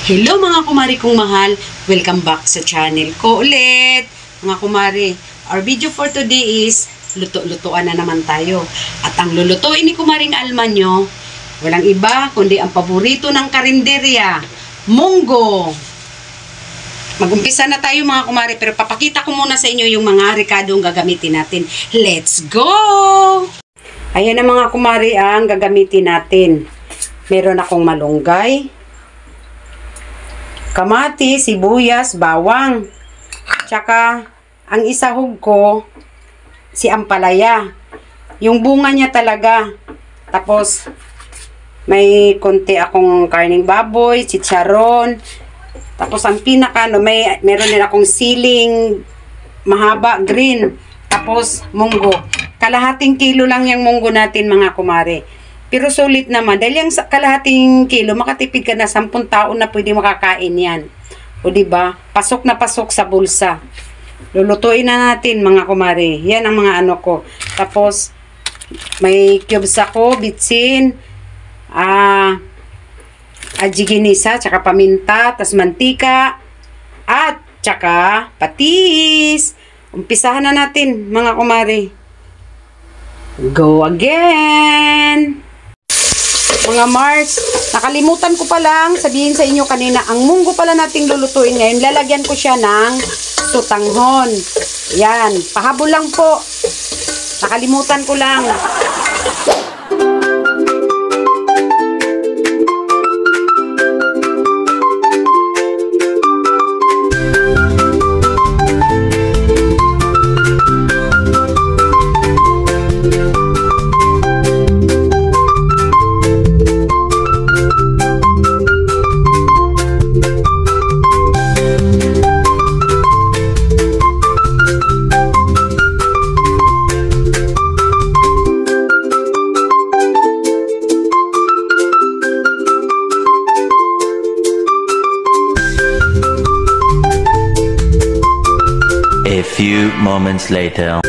Hello mga kumari kong mahal, welcome back sa channel ko ulit. Mga kumari, our video for today is luto-lutuan na naman tayo. At ang lulutuin ni Kumaring Alma nyo, walang iba kundi ang paborito ng karinderya, munggo. Mag-umpisa na tayo mga kumari, pero papakita ko muna sa inyo yung mga rekadong gagamitin natin. Let's go! Ayan na mga kumari ang gagamitin natin. Meron akong malunggay, kamati, sibuyas, bawang. Tsaka, ang isahog ko, si ampalaya. Yung bunga niya talaga. Tapos, may konti akong karning baboy, chicharon. Tapos, ang pinaka, meron din akong siling mahaba, green. Tapos, munggo. Kalahating kilo lang yung munggo natin, mga kumare. Pero sulit naman. Dahil yung kalahating kilo, makatipid ka na 10 taon na pwede makakain yan. O diba? Pasok na pasok sa bulsa. Lulutuin na natin mga kumare. Yan ang mga ano ko. Tapos, may cubes ako, bitsin, ajiginisa, tsaka paminta, tas mantika, at tsaka patis. Umpisahan na natin mga kumare. Go again! Mga Mars, nakalimutan ko palang sabihin sa inyo kanina, ang munggo pala nating lulutuin ngayon, lalagyan ko siya ng tutanghon. Yan, pahabol lang po. Nakalimutan ko lang. A few moments later.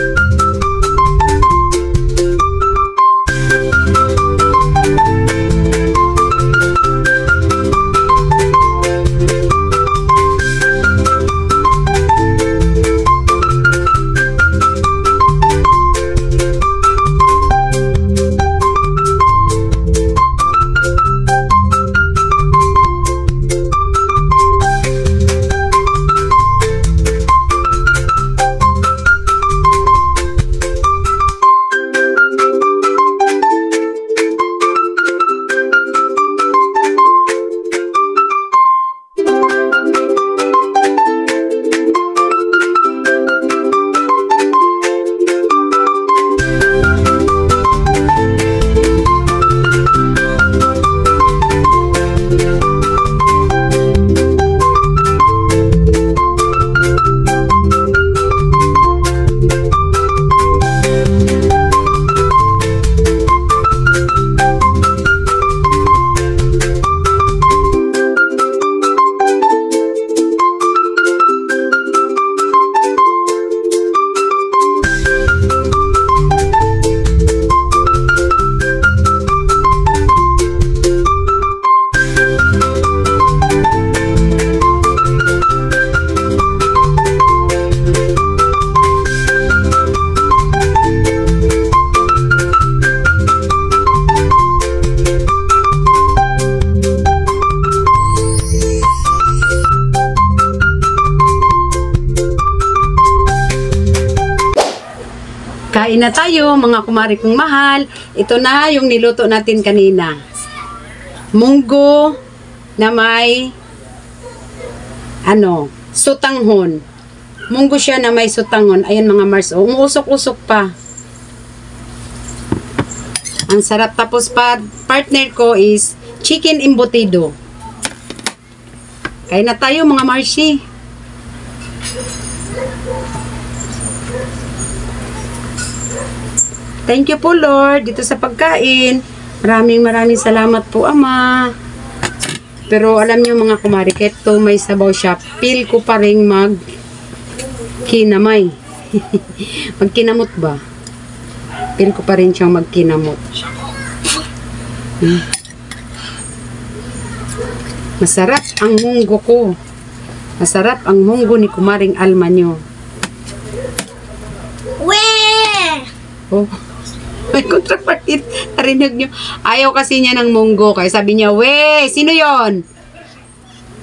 Kain na tayo mga kumari kong mahal. Ito na yung niluto natin kanina. Munggo na may sutanghon. Munggo siya na may sutanghon. Ayan mga Mars. Umuusok-usok pa. Ang sarap. Tapos partner ko is chicken embutido. Kain na tayo mga Marsi. Thank you po Lord dito sa pagkain. Maraming salamat po, Ama. Pero alam niyo mga kumari, kahit to may sabaw siya, feel ko pa rin kinamay. Magkinamot ba? Feel ko pa rin siyang magkinamot. Masarap ang munggo ko. Masarap ang munggo ni Kumaring Alma nyo. Where? Oh. May kontrapakit. Narinig nyo. Ayaw kasi niya ng munggo. Kaya sabi niya, we, sino yon?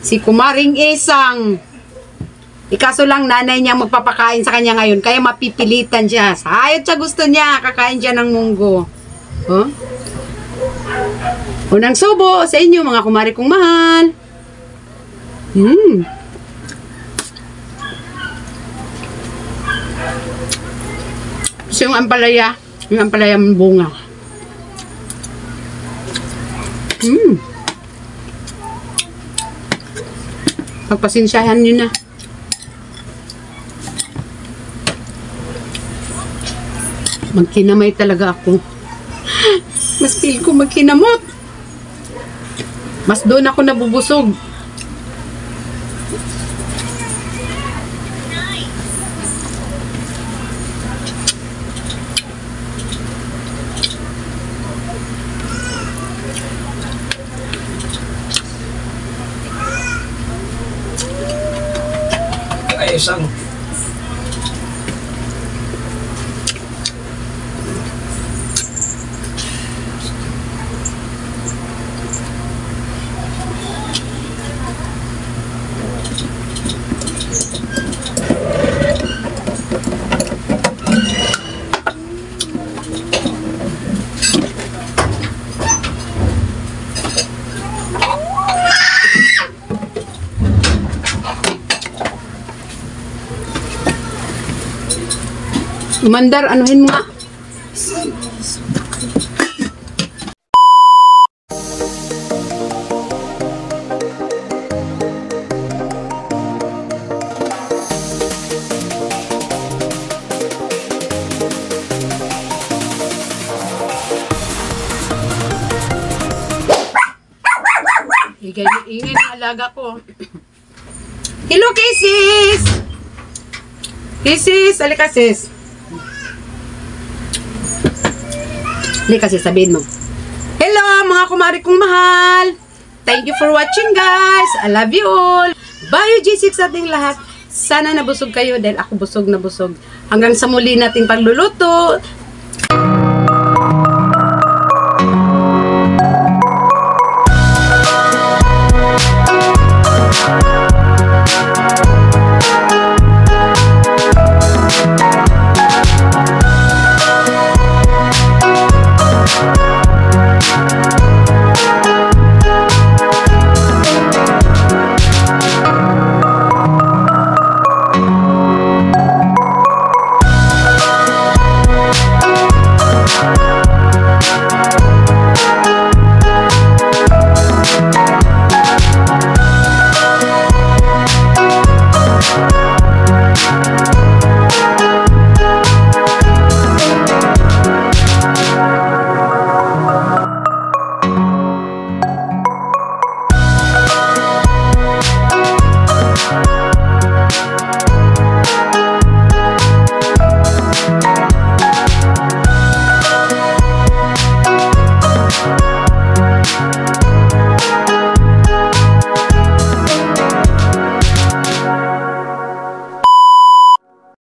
Si Kumaring Isang. Ikaso lang nanay niya magpapakain sa kanya ngayon. Kaya mapipilitan siya. Sayot siya gusto niya. Kakain siya ng munggo. Huh? Unang subo sa inyo mga kumari kong mahal. So yung ampalaya. Yung ampalaya ng bunga. Pagpasensyahan nyo na. Magkinamay talaga ako. Mas feel ko magkinamot. Mas doon ako nabubusog. Ay, isang. Umandar, anuhin mo nga. Ingay ng alaga ko. Hello, Kisses! Kisses, alika sis. Alika sis, sabihin mo. Hello, mga kumari kong mahal. Thank you for watching, guys. I love you all. Bye, G6 sa ating lahat. Sana nabusog kayo dahil ako busog na busog. Hanggang sa muli nating pagluluto.